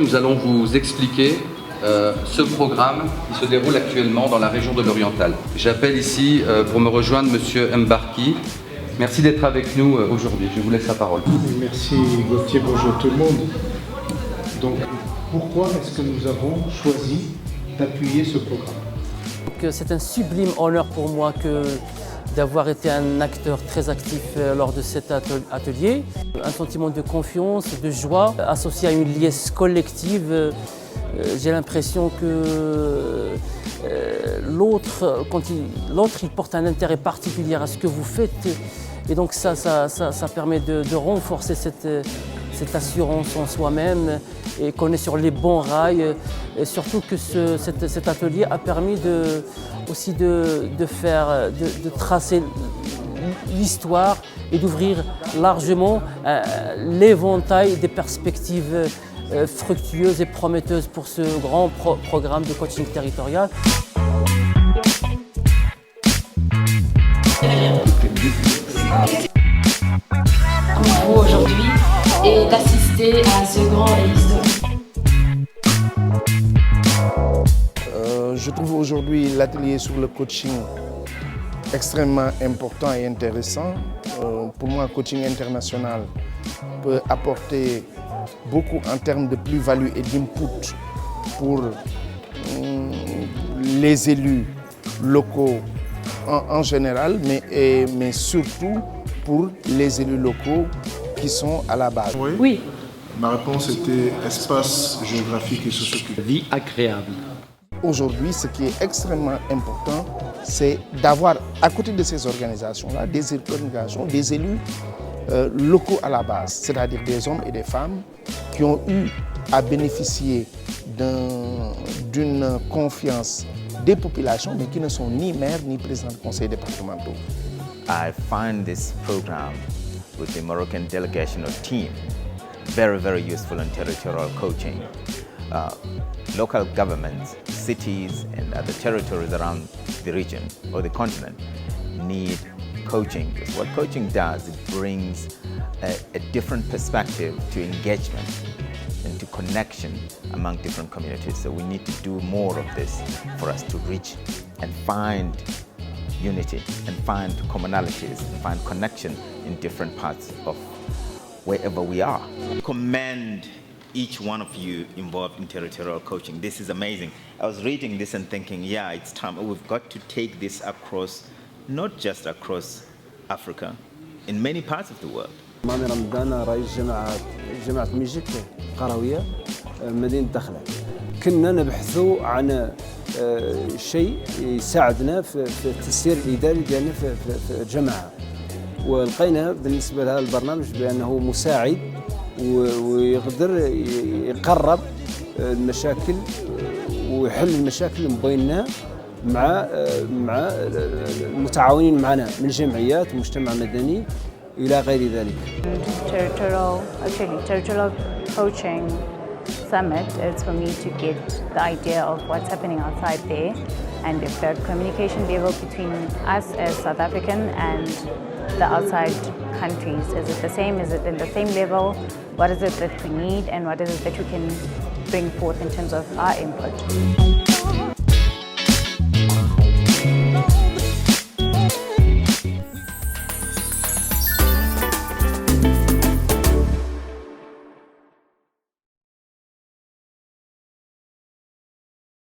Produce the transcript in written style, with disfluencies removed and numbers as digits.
Nous allons vous expliquer ce programme qui se déroule actuellement dans la région de l'Oriental. J'appelle ici pour me rejoindre Monsieur Mbarki. Merci d'être avec nous aujourd'hui. Je vous laisse la parole. Merci Gauthier, bonjour tout le monde. Donc, pourquoi est-ce que nous avons choisi d'appuyer ce programme? C'est un sublime honneur pour moi d'avoir été un acteur très actif lors de cet atelier. Un sentiment de confiance, de joie, associé à une liesse collective. J'ai l'impression que l'autre il porte un intérêt particulier à ce que vous faites. Et donc ça permet de renforcer cette assurance en soi-même et qu'on est sur les bons rails. Et surtout que cet atelier a permis aussi de tracer l'histoire et d'ouvrir largement l'éventail des perspectives fructueuses et prometteuses pour ce grand programme de coaching territorial. Pour vous aujourd'hui et d'assister à ce grand et historique. Je trouve aujourd'hui l'atelier sur le coaching extrêmement important et intéressant. Pour moi, le coaching international peut apporter beaucoup en termes de plus-value et d'input pour les élus locaux en général, mais surtout pour les élus locaux qui sont à la base. Oui. Ma réponse était espace géographique et socioculturel. Vie agréable. Aujourd'hui, ce qui est extrêmement important, c'est d'avoir à côté de ces organisations-là, des organisations, des élus locaux à la base, c'est-à-dire des hommes et des femmes qui ont eu à bénéficier d'une confiance des populations, mais qui ne sont ni maires ni présidents de conseils départementaux. I find this program with the Moroccan delegation or team very, very useful in territorial coaching. Local governments, cities and other territories around the region or the continent need coaching. Because what coaching does, it brings a different perspective to engagement and to connection among different communities. So we need to do more of this for us to reach and find unity and find commonalities and find connection in different parts of wherever we are. I commend each one of you involved in territorial coaching. This is amazing. I was reading this and thinking, yeah, it's time. We've got to take this across, not just across Africa, in many parts of the world. مامي رمضان رئيس جامعة ميجيك قروية مدينة دخلة. كنا نبحثوا عن شيء يساعدنا في التسيير الإداري ديالنا في الجامعة. ولقينا بالنسبة لهذا البرنامج بأنه مساعد ويقدر يقرب المشاكل ويحل المشاكل اللي مبيناها مع المتعاونين معنا من جمعيات ومجتمع مدني إلى غير ذلك. Territorial coaching summit is for me to get the idea of what's happening outside there and if the communication level between us as South African and the outside countries, is it the same? Is it in the same level? What is it that we need and what is it that we can bring forth in terms of our input?